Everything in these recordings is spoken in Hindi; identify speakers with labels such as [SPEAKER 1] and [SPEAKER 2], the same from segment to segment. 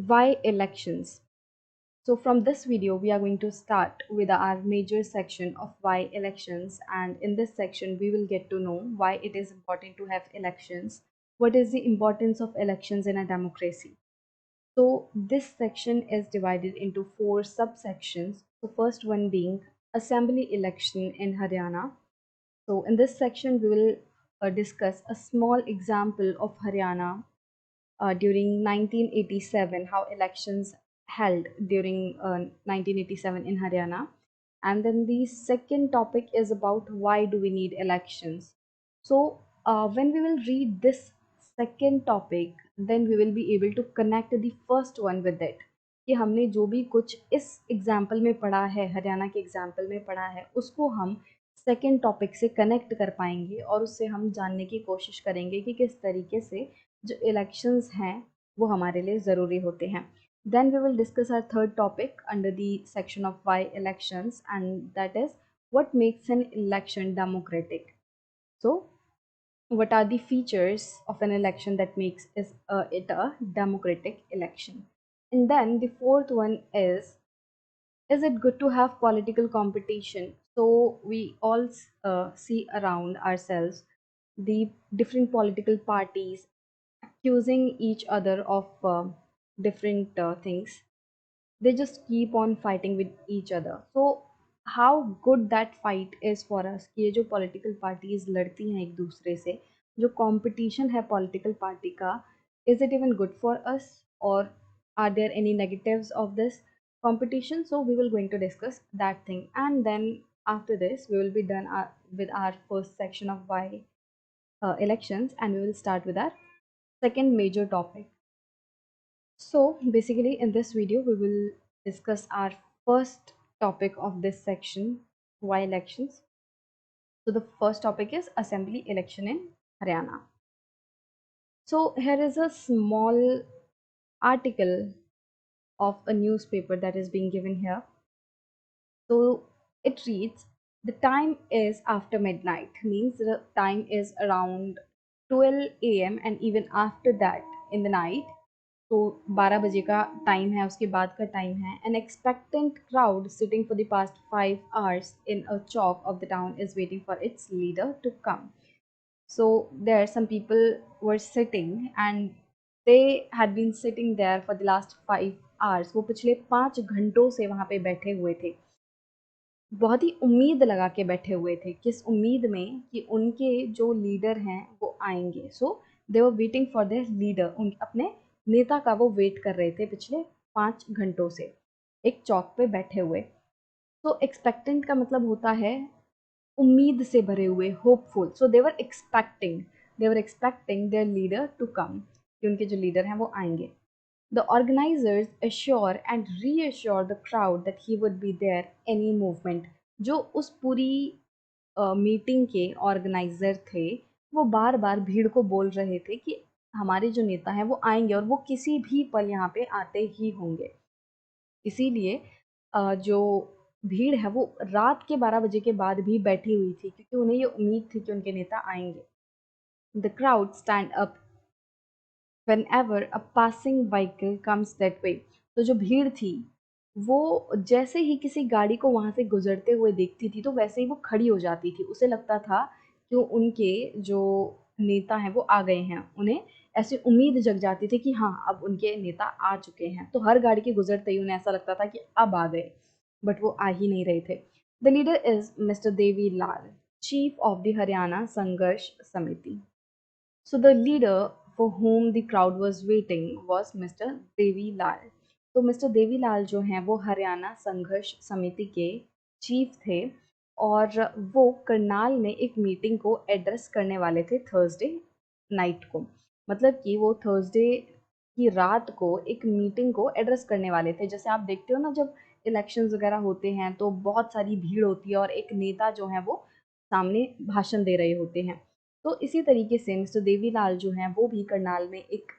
[SPEAKER 1] Why elections? So from this video, we are going to start with our major section of why elections, and in this section, we will get to know why it is important to have elections, what is the importance of elections in a democracy. So this section is divided into four subsections. The first one being assembly election in Haryana. So in this section, we will discuss a small example of Haryana during 1987, how elections held during 1987 in Haryana. And then the second topic is about why do we need elections. So when we will read this second topic, then we will be able to connect the first one with it, कि हमने जो भी कुछ इस एग्जाम्पल में पढ़ा है, हरियाणा के एग्जाम्पल में पढ़ा है, उसको हम सेकेंड टॉपिक से कनेक्ट कर पाएंगे और उससे हम जानने की कोशिश करेंगे कि किस तरीके से जो इलेक्शंस हैं वो हमारे लिए ज़रूरी होते हैं. Then we will discuss our third topic under the section of why elections, and that is what makes an election democratic. So what are the features of an election that makes it a democratic election? And then the fourth one is it good to have political competition? So we all see around ourselves the different political parties accusing each other of different things. They just keep on fighting with each other. So how good that fight is for us, कि ये जो political parties लड़ती हैं एक दूसरे से, जो competition है political party का, is it even good for us, or are there any negatives of this competition? So we will going to discuss that thing, and then after this we will be done with our first section of why elections, and we will start with our second major topic. So basically in this video we will discuss our first topic of this section, why elections. So the first topic is assembly election in Haryana. So here is a small article of a newspaper that is being given here. So it reads, the time is after midnight, means the time is around 12 a.m. and even after that in the night. तो 12 बजे का टाइम है, उसके बाद का टाइम है. An expectant crowd sitting for the past 5 hours in a chalk of the town is waiting for its leader to come. So there some people were sitting and they had been sitting there for the last 5 hours. वो पिछले 5 घंटों से वहाँ पे बैठे हुए थे, बहुत ही उम्मीद लगा के बैठे हुए थे. किस उम्मीद में? कि उनके जो लीडर हैं वो आएंगे. So they were waiting for their leader, उन अपने नेता का वो वेट कर रहे थे पिछले 5 घंटों से, एक चौक पे बैठे हुए. तो एक्सपेक्टेंट का मतलब होता है उम्मीद से भरे हुए, hopeful. So they were expecting their leader to come, कि उनके जो लीडर हैं वो आएंगे. The organizers assure and reassure the crowd that he would be there any movement. जो उस पूरी मीटिंग के ऑर्गेनाइजर थे वो बार बार भीड़ को बोल रहे थे कि हमारे जो नेता हैं वो आएंगे और वो किसी भी पल यहाँ पे आते ही होंगे. इसीलिए जो भीड़ है वो रात के 12 बजे के बाद भी बैठी हुई थी, क्योंकि उन्हें ये उम्मीद थी कि उनके नेता आएंगे. The crowd stand up whenever a passing vehicle comes that way. तो जो भीड़ थी वो जैसे ही किसी गाड़ी को वहां से गुजरते हुए देखती थी तो वैसे ही वो खड़ी हो जाती थी. उसे लगता था कि उनके जो नेता हैं वो आ गए हैं. उन्हें ऐसी उम्मीद जग जाती थी कि हाँ अब उनके नेता आ चुके हैं. तो हर गाड़ी के गुजरते ही उन्हें ऐसा लगता था कि अब आ गए, बट वो आ ही नहीं रहे थे. The leader is mister Devi Lal, chief of the Haryana संघर्ष समिति. So the leader for whom the crowd was waiting was Mr. Devi Lal. तो मिस्टर देवी लाल जो हैं वो हरियाणा संघर्ष समिति के चीफ थे और वो करनाल में एक मीटिंग को एड्रेस करने वाले थे थर्सडे नाइट को. मतलब कि वो थर्सडे की रात को एक मीटिंग को एड्रेस करने वाले थे. जैसे आप देखते हो ना, जब इलेक्शंस वगैरह होते हैं तो बहुत सारी भीड़ होती है और एक नेता जो है वो सामने भाषण दे रहे होते हैं. तो इसी तरीके से मिस्टर देवीलाल जो हैं वो भी करनाल में एक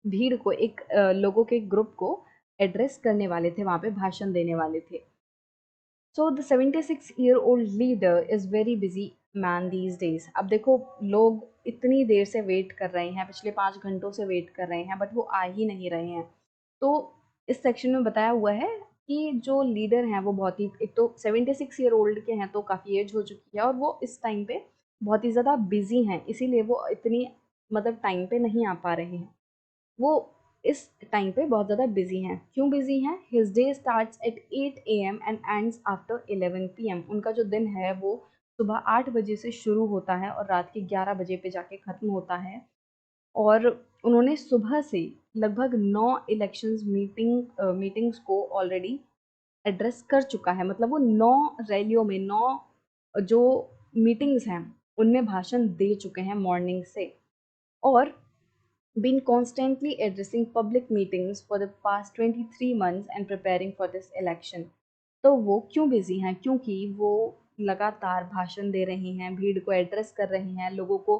[SPEAKER 1] भीड़ को, एक लोगों के ग्रुप को एड्रेस करने वाले थे, वहाँ पे भाषण देने वाले थे. So the 76-year-old leader is very busy man these days. अब देखो लोग इतनी देर से वेट कर रहे हैं, पिछले 5 घंटों से वेट कर रहे हैं, बट वो आ ही नहीं रहे हैं. तो इस सेक्शन में बताया हुआ है कि जो लीडर हैं वो बहुत ही, एक तो 76 ईयर ओल्ड के हैं तो काफ़ी एज हो चुकी है, और वो इस टाइम पे बहुत ही ज़्यादा बिजी हैं, इसीलिए वो इतनी मतलब टाइम पे नहीं आ पा रहे हैं। वो इस टाइम पे बहुत ज़्यादा बिजी हैं। क्यों बिजी हैं? His day starts at 8 AM and ends after 11 PM। उनका जो दिन है वो सुबह 8 बजे से शुरू होता है और रात के 11 बजे पे जाके ख़त्म होता है। और उन्होंने सुबह से लगभग 9 इलेक्शंस मीटिंग्स को ऑलरेडी एड्रेस कर चुका है। मतलब वो 9 रैलियों में, 9 जो मीटिंग्स हैं उनमें भाषण दे चुके हैं मॉर्निंग से, और been constantly addressing public meetings for the past 23 months and preparing for this election। तो वो क्यों बिजी हैं? क्योंकि वो लगातार भाषण दे रहे हैं, भीड़ को एड्रेस कर रहे हैं, लोगों को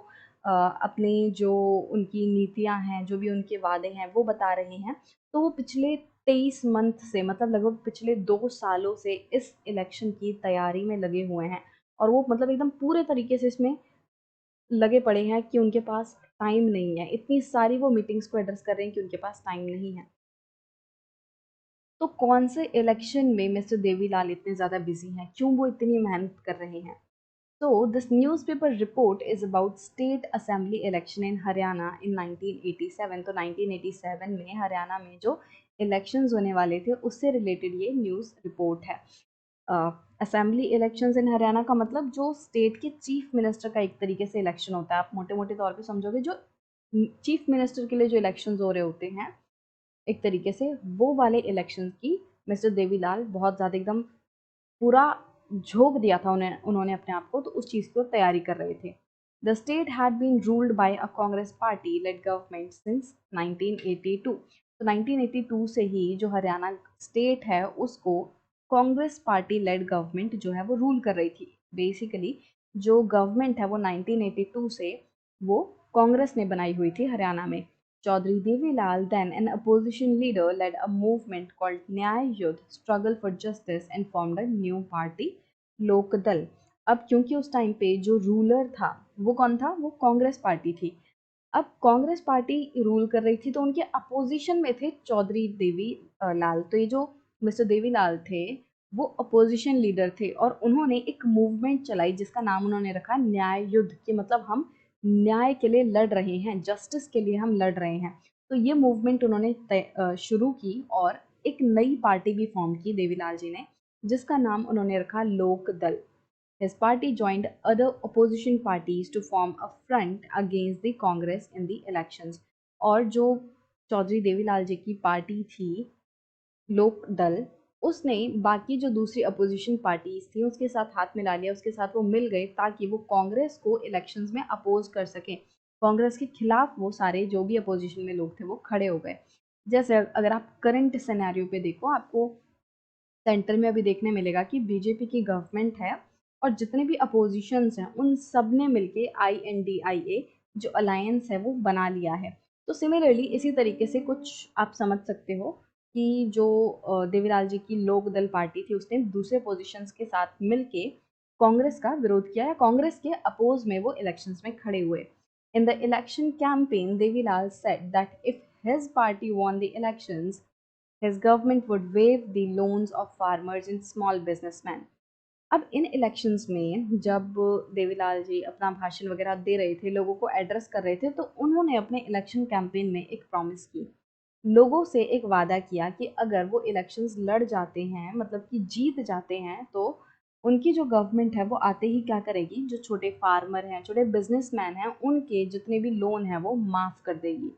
[SPEAKER 1] अपनी जो उनकी नीतियां हैं, जो भी उनके वादे हैं वो बता रहे हैं। तो वो पिछले 23 मंथ से, मतलब लगभग पिछले 2 सालों से इस इलेक्शन की तैयारी में लगे हुए हैं, और वो मतलब एकदम पूरे तरीके से इसमें लगे पड़े हैं कि उनके पास टाइम नहीं है। इतनी सारी वो मीटिंग्स को एड्रेस कर रहे हैं कि उनके पास टाइम नहीं है। तो कौन से इलेक्शन में मिस्टर देवीलाल इतने ज़्यादा बिजी हैं? क्यों वो इतनी मेहनत कर रहे हैं? So this newspaper report is about state assembly election in Haryana in 1987। तो 1987 में हरियाणा में जो इलेक्शंस होने वाले थे उससे रिलेटेड ये न्यूज़ रिपोर्ट है। असेंबली इलेक्शंस इन हरियाणा का मतलब जो स्टेट के चीफ मिनिस्टर का एक तरीके से इलेक्शन होता है। आप मोटे मोटे तौर पे समझोगे, जो चीफ मिनिस्टर के लिए जो इलेक्शंस हो रहे होते हैं एक तरीके से, वो वाले इलेक्शंस की मिस्टर देवीलाल बहुत ज़्यादा एकदम पूरा झोंक दिया था उन्होंने अपने आप को, तो उस चीज़ की तैयारी कर रहे थे। The state had been ruled by a Congress party led government since 1982। तो 1982 से ही जो हरियाणा स्टेट है उसको कांग्रेस पार्टी लेड गवर्नमेंट जो है वो रूल कर रही थी। बेसिकली जो गवर्नमेंट है वो 1982 से वो कांग्रेस ने बनाई हुई थी हरियाणा में। Chaudhry Devilal, then an opposition leader, led a movement called Nyay Yudh Struggle for Justice and formed a new party, लोक दल। अब क्योंकि उस टाइम पे जो रूलर था वो कौन था? वो कांग्रेस पार्टी थी। अब कांग्रेस पार्टी रूल कर रही थी तो उनके अपोजिशन में थे चौधरी देवी लाल। तो ये जो मिस्टर देवीलाल थे वो अपोजिशन लीडर थे, और उन्होंने एक मूवमेंट चलाई जिसका नाम उन्होंने रखा न्याय युद्ध, कि मतलब हम न्याय के लिए लड़ रहे हैं, जस्टिस के लिए हम लड़ रहे हैं। तो ये मूवमेंट उन्होंने शुरू की और एक नई पार्टी भी फॉर्म की देवीलाल जी ने, जिसका नाम उन्होंने रखा लोक दल। His party joined other opposition parties to form a front against the Congress in the elections। और जो चौधरी देवीलाल जी की पार्टी थी लोक दल, उसने बाकी जो दूसरी अपोजिशन पार्टीज थी उसके साथ हाथ मिला लिया, उसके साथ वो मिल गए ताकि वो कांग्रेस को इलेक्शंस में अपोज कर सकें। कांग्रेस के खिलाफ वो सारे जो भी अपोजिशन में लोग थे वो खड़े हो गए। जैसे अगर आप करंट सिनेरियो पे देखो, आपको सेंटर में अभी देखने मिलेगा कि बीजेपी की गवर्नमेंट है और जितने भी अपोजिशंस हैं उन सब ने मिलके INDIA जो अलायंस है वो बना लिया है। तो सिमिलरली इसी तरीके से कुछ आप समझ सकते हो कि जो देवीलाल जी की लोक दल पार्टी थी उसने दूसरे पोजीशंस के साथ मिलके कांग्रेस का विरोध किया, या कांग्रेस के अपोज में वो इलेक्शंस में खड़े हुए। In the election campaign Devilal said that if his party won the elections his government would waive the loans of farmers and small businessmen। अब इन इलेक्शंस में जब देवीलाल जी अपना भाषण वगैरह दे रहे थे, लोगों को एड्रेस कर रहे थे, तो उन्होंने अपने इलेक्शन कैंपेन में एक प्रॉमिस की, लोगों से एक वादा किया कि अगर वो इलेक्शंस लड़ जाते हैं, मतलब कि जीत जाते हैं, तो उनकी जो गवर्नमेंट है वो आते ही क्या करेगी, जो छोटे फार्मर हैं, छोटे बिजनेसमैन हैं, उनके जितने भी लोन हैं वो माफ़ कर देगी।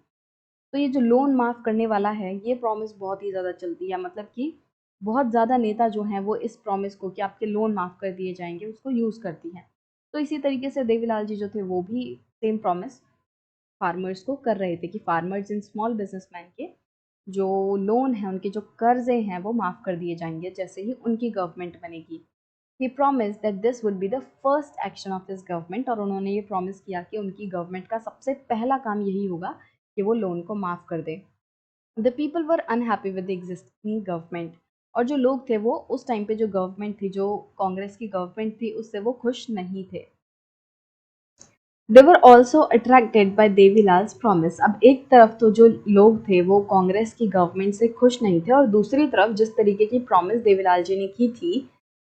[SPEAKER 1] तो ये जो लोन माफ़ करने वाला है, ये प्रॉमिस बहुत ही ज़्यादा चलती है। मतलब कि बहुत ज़्यादा नेता जो हैं वो इस प्रॉमिस को, कि आपके लोन माफ़ कर दिए जाएंगे, उसको यूज़ करती हैं। तो इसी तरीके से देवीलाल जी जो थे वो भी सेम प्रॉमिस फार्मर्स को कर रहे थे कि फार्मर्स इन स्मॉल बिजनेसमैन के जो लोन हैं, उनके जो कर्जे हैं वो माफ़ कर दिए जाएंगे जैसे ही उनकी गवर्नमेंट बनेगी। He promise that this would be the first action of this government. और उन्होंने ये प्रॉमिस किया कि उनकी गवर्नमेंट का सबसे पहला काम यही होगा कि वो लोन को माफ़ कर दे। The people were unhappy with the existing government. और जो लोग थे वो उस टाइम पे जो गवर्नमेंट थी, जो कांग्रेस की गवर्नमेंट थी, उससे वो खुश नहीं थे। They were also attracted by Devi Lal's promise. अब एक तरफ तो जो लोग थे वो कांग्रेस की गवर्नमेंट से खुश नहीं थे, और दूसरी तरफ जिस तरीके की प्रॉमिस देवीलाल जी ने की थी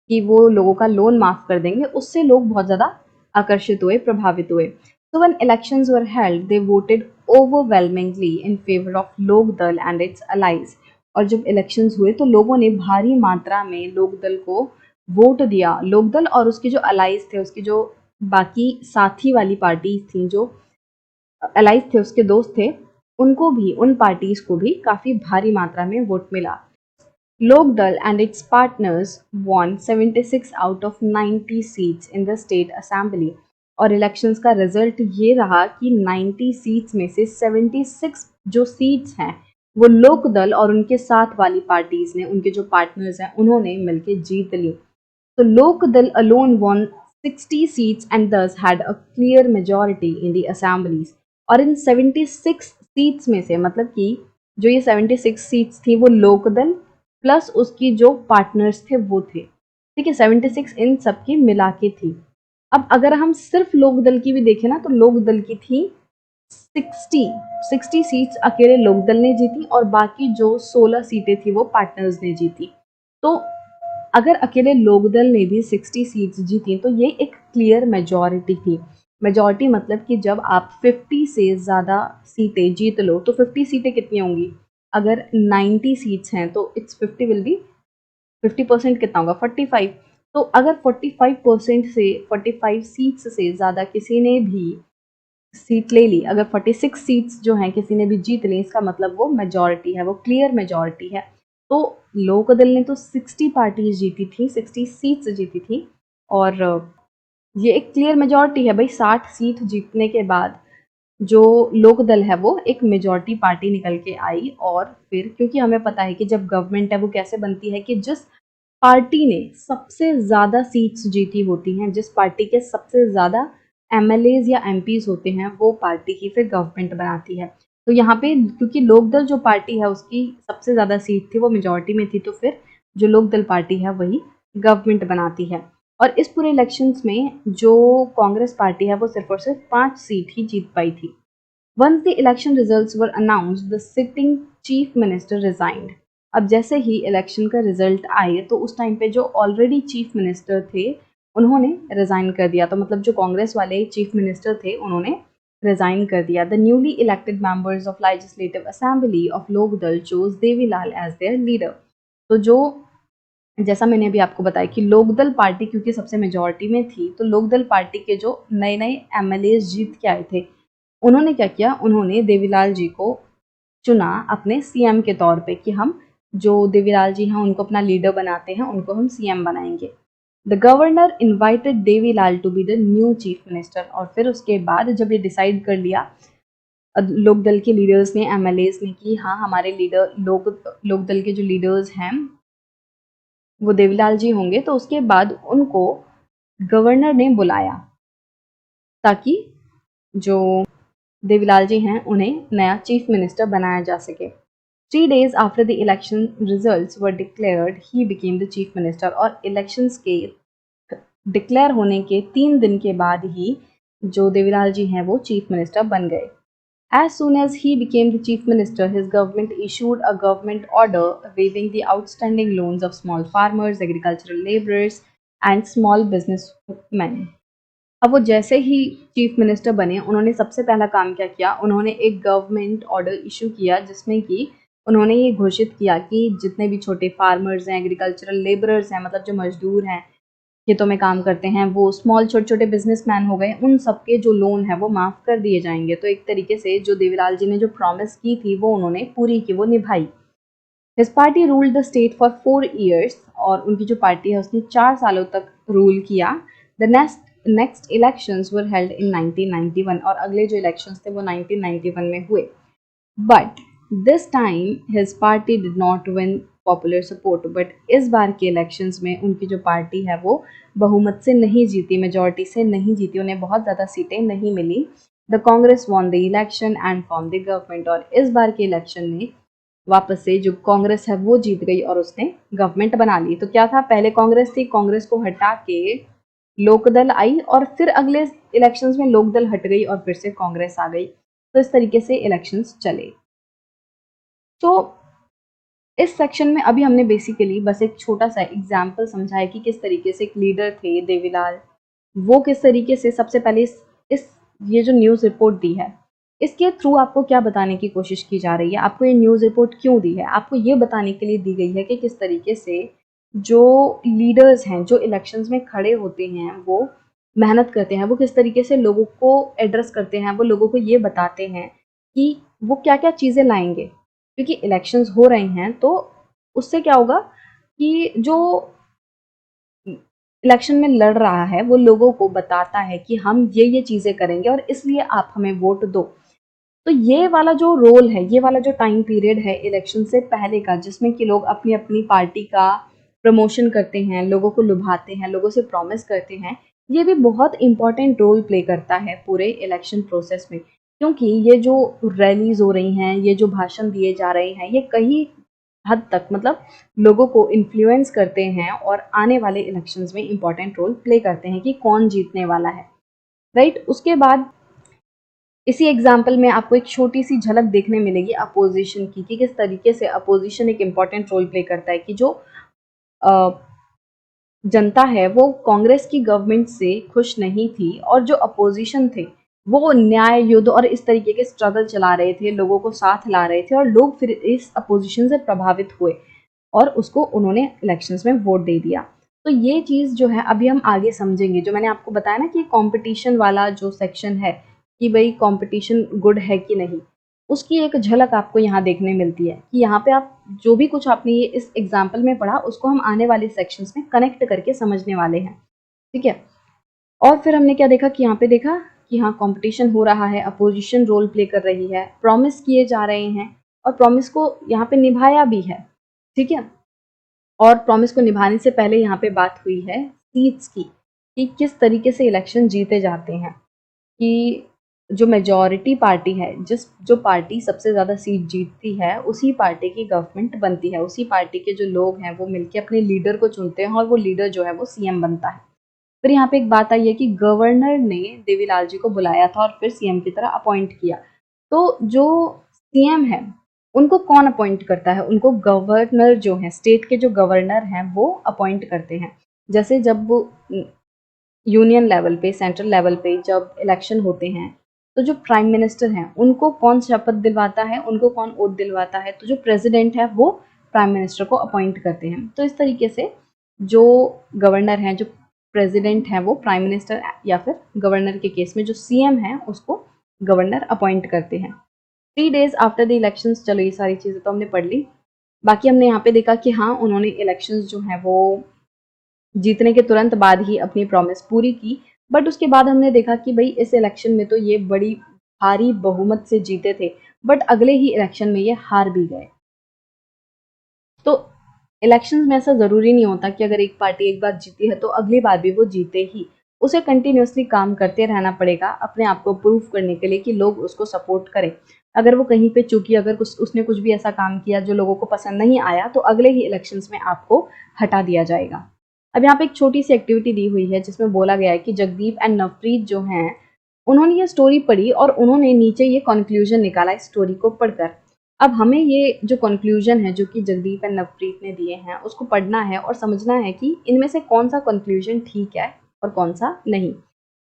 [SPEAKER 1] कि वो लोगों का लोन माफ कर देंगे, उससे लोग बहुत ज़्यादा आकर्षित हुए, प्रभावित हुए। So when elections were held, they voted overwhelmingly in favor of लोक दल and its allies। और जब इलेक्शंस हुए तो लोगों ने भारी मात्रा में लोक दल को वोट दिया। लोक दल और उसके जो अलाइज थे, उसके जो बाकी साथी वाली पार्टीज थी, जो अलाइज थे, उसके दोस्त थे, उनको भी, उन पार्टीज को भी काफी भारी मात्रा में वोट मिला। Lokdal and its partners won 76 out of 90 seats in the state assembly। और इलेक्शंस का रिजल्ट ये रहा कि 90 सीट्स में से 76 जो सीट्स हैं वो लोकदल और उनके साथ वाली पार्टीज ने, उनके जो पार्टनर्स हैं, उन्होंने मिलकर जीत ली। तो Lokdal alone won 60 seats and thus had a clear majority in the assemblies। और इन 76 सीट्स में से, मतलब कि जो ये 76 सीट्स थी वो लोकदल प्लस उसकी जो पार्टनर्स थे वो थे, ठीक है, 76 इन सबकी मिला के थी। अब अगर हम सिर्फ लोकदल की भी देखें ना, तो लोकदल की थी 60 सीट्स अकेले लोकदल ने जीती, और बाकी जो 16 सीटें थी वो पार्टनर्स ने जीती। तो अगर अकेले लोकदल ने भी 60 सीट्स जीती तो ये एक क्लियर मेजॉरिटी थी। मेजॉरिटी मतलब कि जब आप 50 से ज़्यादा सीटें जीत लो, तो 50 सीटें कितनी होंगी? अगर 90 सीट्स हैं तो इट्स 50 विल बी 50% कितना होगा? 45। तो अगर 45% से 45 सीट्स से ज़्यादा किसी ने भी सीट ले ली, अगर 46 सीट्स जो हैं किसी ने भी जीत ली, इसका मतलब वो मेजॉरिटी है, वो क्लियर मेजॉरिटी है। तो लोकदल ने तो 60 पार्टीज जीती थी, 60 सीट्स जीती थी, और ये एक क्लियर मेजॉरिटी है भाई। 60 सीट जीतने के बाद जो लोकदल है वो एक मेजॉरिटी पार्टी निकल के आई। और फिर क्योंकि हमें पता है कि जब गवर्नमेंट है वो कैसे बनती है कि जिस पार्टी ने सबसे ज़्यादा सीट्स जीती होती हैं, जिस पार्टी के सबसे ज़्यादा एमएलएज या एमपीज होते हैं, वो पार्टी ही फिर गवर्नमेंट बनाती है। तो यहाँ पे क्योंकि लोकदल जो पार्टी है उसकी सबसे ज़्यादा सीट थी, वो मेजॉरिटी में थी, तो फिर जो लोकदल पार्टी है वही गवर्नमेंट बनाती है। और इस पूरे इलेक्शंस में जो कांग्रेस पार्टी है वो सिर्फ और सिर्फ 5 सीट ही जीत पाई थी। Once the election results were announced, the sitting chief minister resigned। अब जैसे ही इलेक्शन का रिजल्ट आए तो उस टाइम पे जो ऑलरेडी चीफ मिनिस्टर थे उन्होंने रिजाइन कर दिया। तो मतलब जो कांग्रेस वाले चीफ मिनिस्टर थे उन्होंने रिजाइन कर दिया। The newly elected members of legislative assembly of Lokdal chose Devi Lal as their leader. तो जो, जैसा मैंने अभी आपको बताया कि लोकदल पार्टी क्योंकि सबसे मेजॉरिटी में थी, तो लोकदल पार्टी के जो नए नए एमएलए जीत के आए थे उन्होंने क्या किया, उन्होंने देवीलाल जी को चुना अपने सीएम के तौर पे कि हम जो देवीलाल जी हैं उनको अपना लीडर बनाते हैं, उनको हम सीएम बनाएंगे। The governor invited Devi Lal to be the new chief minister. और फिर उसके बाद जब ये डिसाइड कर लिया लोकदल के लीडर्स ने, एमएलएज ने, कि हाँ हमारे लीडर लोकदल के जो लीडर्स हैं वो देवीलाल जी होंगे, तो उसके बाद उनको गवर्नर ने बुलाया ताकि जो देवीलाल जी हैं उन्हें नया चीफ मिनिस्टर बनाया जा सके। 3 days after the election results were declared, he became the chief minister। और इलेक्शंस के डिक्लेयर होने के 3 दिन के बाद ही जो देवीलाल जी हैं वो चीफ मिनिस्टर बन गए। As soon as he became the chief minister, his government issued a government order waiving the outstanding loans of small farmers, agricultural laborers, and small businessmen। अब वो जैसे ही चीफ मिनिस्टर बने उन्होंने सबसे पहला काम क्या किया, उन्होंने एक गवर्नमेंट ऑर्डर इशू किया जिसमें कि उन्होंने ये घोषित किया कि जितने भी छोटे फार्मर्स हैं, एग्रीकल्चरल लेबरर्स हैं, मतलब जो मजदूर हैं, खेतों में काम करते हैं, वो स्मॉल छोटे छोटे बिजनेसमैन हो गए, उन सबके जो लोन है वो माफ़ कर दिए जाएंगे। तो एक तरीके से जो देवीलाल जी ने जो प्रॉमिस की थी वो उन्होंने पूरी की, वो निभाई। His party ruled the state for 4 years। और उनकी जो पार्टी है उसने 4 सालों तक रूल किया। The next elections were held in 1991। और अगले जो इलेक्शंस थे वो 1991 में हुए। But this time his party did not win popular support. But इस बार के इलेक्शंस में उनकी जो पार्टी है वो बहुमत से नहीं जीती, मेजॉरिटी से नहीं जीती, उन्हें बहुत ज़्यादा सीटें नहीं मिली। The Congress won the election and form the government. और इस बार के इलेक्शन में वापस से जो कांग्रेस है वो जीत गई और उसने गवर्नमेंट बना ली। तो क्या था, पहले कांग्रेस थी, कांग्रेस को हटा के लोकदल आई और फिर अगले इलेक्शंस में लोकदल हट गई और फिर से कांग्रेस आ गई। तो इस तरीके से इलेक्शंस चले। तो इस सेक्शन में अभी हमने बेसिकली बस एक छोटा सा एग्जाम्पल समझा है कि किस तरीके से एक लीडर थे देवीलाल, वो किस तरीके से सबसे पहले इस ये जो न्यूज़ रिपोर्ट दी है, इसके थ्रू आपको क्या बताने की कोशिश की जा रही है, आपको ये न्यूज़ रिपोर्ट क्यों दी है, आपको ये बताने के लिए दी गई है कि किस तरीके से जो लीडर्स हैं, जो इलेक्शंस में खड़े होते हैं, वो मेहनत करते हैं, वो किस तरीके से लोगों को एड्रेस करते हैं, वो लोगों को ये बताते हैं कि वो क्या क्या चीज़ें लाएंगे, क्योंकि इलेक्शंस हो रहे हैं तो उससे क्या होगा कि जो इलेक्शन में लड़ रहा है वो लोगों को बताता है कि हम ये चीज़ें करेंगे और इसलिए आप हमें वोट दो। तो ये वाला जो रोल है, ये वाला जो टाइम पीरियड है इलेक्शन से पहले का, जिसमें कि लोग अपनी अपनी पार्टी का प्रमोशन करते हैं, लोगों को लुभाते हैं, लोगों से प्रॉमिस करते हैं, ये भी बहुत इंपॉर्टेंट रोल प्ले करता है पूरे इलेक्शन प्रोसेस में। क्योंकि ये जो रैलीज हो रही हैं, ये जो भाषण दिए जा रहे हैं, ये कई हद तक मतलब लोगों को इन्फ्लुएंस करते हैं और आने वाले इलेक्शंस में इंपॉर्टेंट रोल प्ले करते हैं कि कौन जीतने वाला है, राइट। उसके बाद इसी एग्जाम्पल में आपको एक छोटी सी झलक देखने मिलेगी अपोजिशन की, कि किस तरीके से अपोजिशन एक इम्पॉर्टेंट रोल प्ले करता है, कि जो जनता है वो कांग्रेस की गवर्नमेंट से खुश नहीं थी और जो अपोजिशन थे वो न्याय युद्ध और इस तरीके के स्ट्रगल चला रहे थे, लोगों को साथ ला रहे थे और लोग फिर इस अपोजिशन से प्रभावित हुए और उसको उन्होंने इलेक्शंस में वोट दे दिया। तो ये चीज़ जो है अभी हम आगे समझेंगे, जो मैंने आपको बताया ना कि कंपटीशन वाला जो सेक्शन है कि भाई कंपटीशन गुड है कि नहीं, उसकी एक झलक आपको यहाँ देखने मिलती है कि यहाँ पे आप जो भी कुछ आपने ये इस एग्जाम्पल में पढ़ा उसको हम आने वाले सेक्शंस में कनेक्ट करके समझने वाले हैं, ठीक है। और फिर हमने क्या देखा कि यहाँ पे देखा कि हाँ कंपटीशन हो रहा है, अपोजिशन रोल प्ले कर रही है, प्रॉमिस किए जा रहे हैं और प्रॉमिस को यहाँ पे निभाया भी है, ठीक है। और प्रॉमिस को निभाने से पहले यहाँ पे बात हुई है सीट्स की, कि किस तरीके से इलेक्शन जीते जाते हैं, कि जो मेजॉरिटी पार्टी है, जो पार्टी सबसे ज़्यादा सीट जीतती है उसी पार्टी की गवर्नमेंट बनती है, उसी पार्टी के जो लोग हैं वो मिलके अपने लीडर को चुनते हैं और वो लीडर जो है वो सीएम बनता है। फिर यहाँ पे एक बात आई है कि गवर्नर ने देवीलाल जी को बुलाया था और फिर सीएम की तरह अपॉइंट किया। तो जो सीएम है उनको कौन अपॉइंट करता है, उनको गवर्नर जो है, स्टेट के जो गवर्नर हैं वो अपॉइंट करते हैं। जैसे जब यूनियन लेवल पे, सेंट्रल लेवल पे जब इलेक्शन होते हैं तो जो प्राइम मिनिस्टर हैं उनको कौन शपथ दिलवाता है, उनको कौन ओथ दिलवाता है, तो जो प्रेसिडेंट है वो प्राइम मिनिस्टर को अपॉइंट करते हैं। तो इस तरीके से जो गवर्नर हैं, जो प्रेसिडेंट हैं, वो प्राइम मिनिस्टर या फिर गवर्नर के केस में जो सीएम है उसको गवर्नर अपॉइंट करते हैं। 3 days आफ्टर द इलेक्शंस, चलो ये सारी चीज़ें तो हमने पढ़ ली। बाकी हमने यहाँ पे देखा कि हाँ उन्होंने इलेक्शंस जो हैं वो जीतने के तुरंत बाद ही अपनी प्रॉमिस पूरी की, बट उसके बाद हमने देखा कि भाई इस इलेक्शन में तो ये बड़ी भारी बहुमत से जीते थे, बट अगले ही इलेक्शन में ये हार भी गए। तो इलेक्शंस में ऐसा ज़रूरी नहीं होता कि अगर एक पार्टी एक बार जीती है तो अगली बार भी वो जीते ही, उसे कंटिन्यूसली काम करते रहना पड़ेगा अपने आप को प्रूव करने के लिए कि लोग उसको सपोर्ट करें। अगर वो कहीं पे चूकी, अगर उसने कुछ भी ऐसा काम किया जो लोगों को पसंद नहीं आया, तो अगले ही इलेक्शंस में आपको हटा दिया जाएगा। अब यहाँ पे एक छोटी सी एक्टिविटी दी हुई है जिसमें बोला गया है कि जगदीप एंड नवप्रीत जो हैं उन्होंने ये स्टोरी पढ़ी और उन्होंने नीचे ये कंक्लूजन निकाला इस स्टोरी को पढ़कर। अब हमें ये जो कंक्लूजन है जो कि जगदीप एंड नवप्रीत ने दिए हैं उसको पढ़ना है और समझना है कि इनमें से कौन सा कंक्लूजन ठीक है और कौन सा नहीं।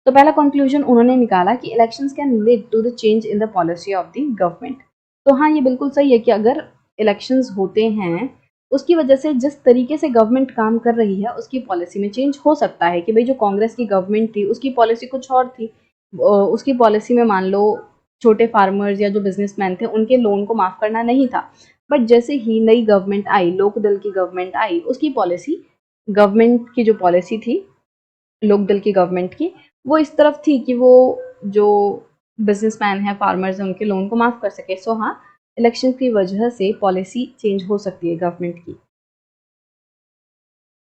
[SPEAKER 1] तो पहला कंक्लूजन उन्होंने निकाला कि elections can lead to the change in the policy of the government. तो हाँ ये बिल्कुल सही है कि अगर इलेक्शंस होते हैं उसकी वजह से जिस तरीके से गवर्नमेंट काम कर रही है उसकी पॉलिसी में चेंज हो सकता है, कि भाई जो कांग्रेस की गवर्नमेंट थी उसकी पॉलिसी कुछ और थी। उसकी पॉलिसी में मान लो छोटे फार्मर्स या जो बिजनेसमैन थे उनके लोन को माफ़ करना नहीं था, बट जैसे ही नई गवर्नमेंट आई, लोकदल की गवर्नमेंट आई, उसकी पॉलिसी, गवर्नमेंट की जो पॉलिसी थी लोकदल की गवर्नमेंट की, वो इस तरफ थी कि वो जो बिजनेसमैन है, फार्मर्स हैं, उनके लोन को माफ़ कर सके। सो हाँ इलेक्शन की वजह से पॉलिसी चेंज हो सकती है गवर्नमेंट की।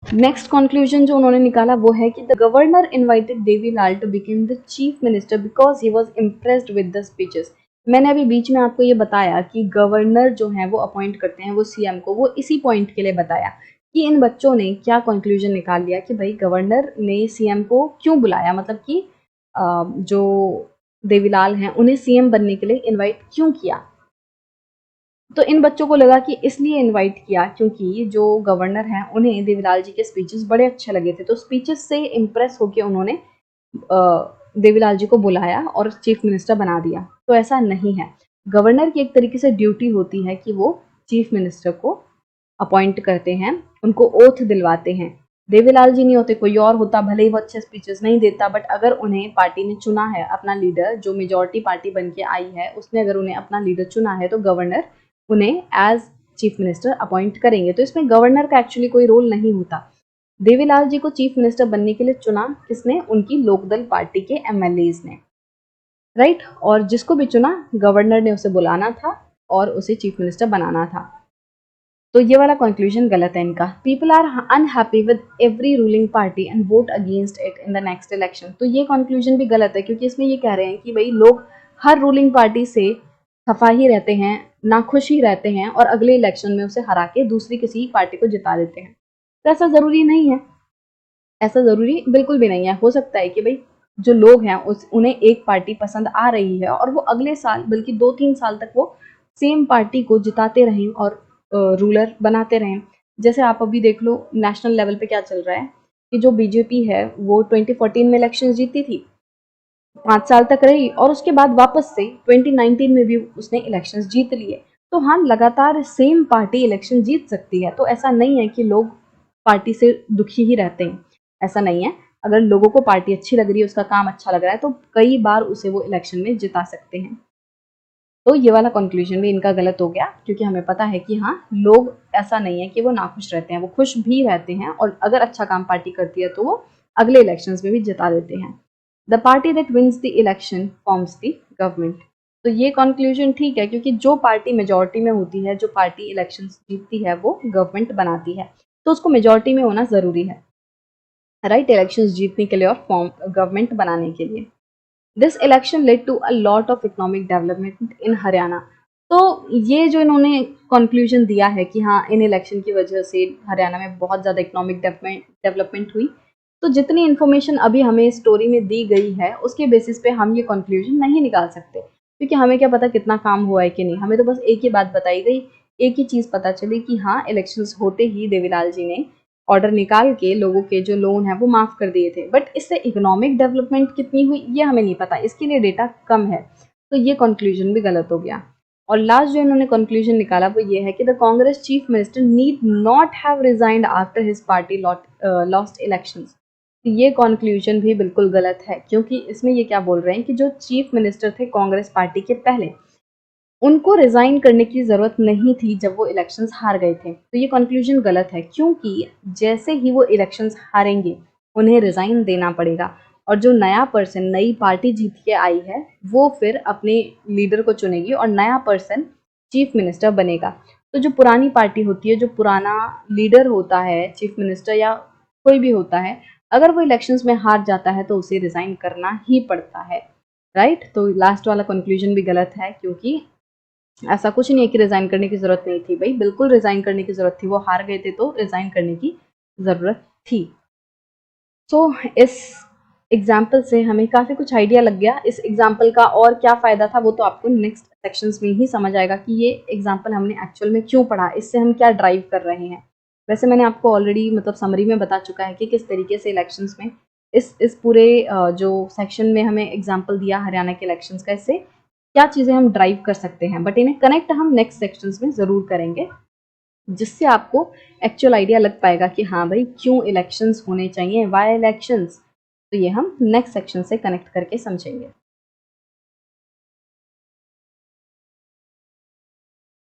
[SPEAKER 1] नेक्स्ट कंक्लूजन जो उन्होंने निकाला वो है कि the governor invited Devi Lal to become the chief minister because he was impressed with the speeches. मैंने अभी बीच में आपको ये बताया कि गवर्नर जो है वो अपॉइंट करते हैं वो सीएम को, वो इसी पॉइंट के लिए बताया कि इन बच्चों ने क्या कंक्लूजन निकाल लिया कि भाई गवर्नर ने सीएम को क्यों बुलाया, मतलब कि जो देवीलाल हैं उन्हें सीएम बनने के लिए इनवाइट क्यों किया। तो इन बच्चों को लगा कि इसलिए इनवाइट किया क्योंकि जो गवर्नर हैं उन्हें देवीलाल जी के स्पीचेस बड़े अच्छे लगे थे, तो स्पीचेस से इम्प्रेस होकर उन्होंने देवीलाल जी को बुलाया और चीफ मिनिस्टर बना दिया। तो ऐसा नहीं है, गवर्नर की एक तरीके से ड्यूटी होती है कि वो चीफ मिनिस्टर को अपॉइंट करते हैं, उनको ओथ दिलवाते हैं। देवीलाल जी नहीं होते, कोई और होता, भले ही वो अच्छे स्पीचेस नहीं देता, बट अगर उन्हें पार्टी ने चुना है अपना लीडर, जो मेजॉरिटी पार्टी बन के आई है उसने अगर उन्हें अपना लीडर चुना है, तो गवर्नर उन्हें एज चीफ मिनिस्टर अपॉइंट करेंगे। तो इसमें गवर्नर का एक्चुअली कोई रोल नहीं होता। देवीलाल जी को चीफ मिनिस्टर बनने के लिए चुना किसने? उनकी लोकदल पार्टी के एमएलएज ने, राइट। और जिसको भी चुना गवर्नर ने उसे बुलाना था और उसे चीफ मिनिस्टर बनाना था। तो ये वाला कंक्लूजन गलत है इनका। People are unhappy with every ruling party and vote against it in the next election. तो ये कंक्लूजन भी गलत है, क्योंकि इसमें ये कह रहे हैं कि भाई लोग हर रूलिंग पार्टी से खफा ही रहते हैं, नाखुश ही रहते हैं और अगले इलेक्शन में उसे हरा के दूसरी किसी पार्टी को जिता देते हैं। तो ऐसा ज़रूरी नहीं है, ऐसा ज़रूरी बिल्कुल भी नहीं है। हो सकता है कि भाई जो लोग हैं उन्हें एक पार्टी पसंद आ रही है और वो अगले साल बल्कि 2-3 साल तक वो सेम पार्टी को जिताते रहें और रूलर बनाते रहें। जैसे आप अभी देख लो नेशनल लेवल पे क्या चल रहा है कि जो बीजेपी है वो 2014 में इलेक्शन जीती थी, 5 साल तक रही और उसके बाद वापस से 2019 में भी उसने इलेक्शंस जीत लिए। तो हाँ, लगातार सेम पार्टी इलेक्शन जीत सकती है, तो ऐसा नहीं है कि लोग पार्टी से दुखी ही रहते हैं, ऐसा नहीं है। अगर लोगों को पार्टी अच्छी लग रही है, उसका काम अच्छा लग रहा है, तो कई बार उसे वो इलेक्शन में जिता सकते हैं। तो ये वाला कंक्लूजन भी इनका गलत हो गया, क्योंकि हमें पता है कि हाँ, लोग ऐसा नहीं है कि वो नाखुश रहते हैं, वो खुश भी रहते हैं और अगर अच्छा काम पार्टी करती है तो वो अगले इलेक्शंस में भी जिता देते हैं। The party that wins the election forms the government. तो ये कंक्लूजन ठीक है, क्योंकि जो पार्टी मेजॉरिटी में होती है, जो पार्टी इलेक्शन जीतती है, वो गवर्नमेंट बनाती है, तो उसको मेजॉरिटी में होना ज़रूरी है, राइट, इलेक्शंस जीतने के लिए और फॉर्म गवर्नमेंट बनाने के लिए। This election led to a lot of economic development in Haryana. तो ये जो इन्होंने कंक्लूजन दिया है कि हाँ, इन इलेक्शन की वजह से हरियाणा में बहुत ज़्यादा इकोनॉमिक डेवलपमेंट हुई, तो जितनी इन्फॉर्मेशन अभी हमें स्टोरी में दी गई है उसके बेसिस पे हम ये कंक्लूजन नहीं निकाल सकते, क्योंकि हमें क्या पता कितना काम हुआ है कि नहीं। हमें तो बस एक ही बात बताई गई, एक ही चीज़ पता चली कि हाँ, इलेक्शंस होते ही देवीलाल जी ने ऑर्डर निकाल के लोगों के जो लोन है वो माफ़ कर दिए थे, बट इससे इकोनॉमिक डेवलपमेंट कितनी हुई ये हमें नहीं पता, इसके लिए डेटा कम है। तो ये कंक्लूजन भी गलत हो गया। और लास्ट जो इन्होंने कंक्लूजन निकाला वो ये है कि the Congress chief minister need not have resigned after his party lost elections. ये कंक्लूजन भी बिल्कुल गलत है, क्योंकि इसमें ये क्या बोल रहे हैं कि जो चीफ मिनिस्टर थे कांग्रेस पार्टी के पहले, उनको रिज़ाइन करने की ज़रूरत नहीं थी जब वो इलेक्शंस हार गए थे। तो ये कंक्लूजन गलत है, क्योंकि जैसे ही वो इलेक्शंस हारेंगे उन्हें रिज़ाइन देना पड़ेगा और जो नया पर्सन, नई पार्टी जीत के आई है, वो फिर अपने लीडर को चुनेगी और नया पर्सन चीफ मिनिस्टर बनेगा। तो जो पुरानी पार्टी होती है, जो पुराना लीडर होता है, चीफ मिनिस्टर या कोई भी होता है, अगर वो इलेक्शंस में हार जाता है तो उसे रिज़ाइन करना ही पड़ता है, राइट। तो लास्ट वाला कंक्लूजन भी गलत है, क्योंकि ऐसा कुछ नहीं है कि रिज़ाइन करने की ज़रूरत नहीं थी। भाई बिल्कुल रिज़ाइन करने की ज़रूरत थी, वो हार गए थे तो रिज़ाइन करने की ज़रूरत थी। तो इस एग्जाम्पल से हमें काफ़ी कुछ आइडिया लग गया। इस एग्जाम्पल का और क्या फ़ायदा था वो तो आपको नेक्स्ट सेक्शंस में ही समझ आएगा कि ये एग्जाम्पल हमने एक्चुअल में क्यों पढ़ा, इससे हम क्या ड्राइव कर रहे हैं। वैसे मैंने आपको ऑलरेडी मतलब समरी में बता चुका है कि किस तरीके से इलेक्शंस में इस पूरे जो सेक्शन में हमें एग्जाम्पल दिया हरियाणा के इलेक्शंस का, इससे क्या चीज़ें हम ड्राइव कर सकते हैं, बट इन्हें कनेक्ट हम नेक्स्ट सेक्शंस में ज़रूर करेंगे, जिससे आपको एक्चुअल आइडिया लग पाएगा कि हाँ भाई क्यों इलेक्शंस होने चाहिए, वाई इलेक्शंस। तो ये हम नेक्स्ट सेक्शन से कनेक्ट करके समझेंगे।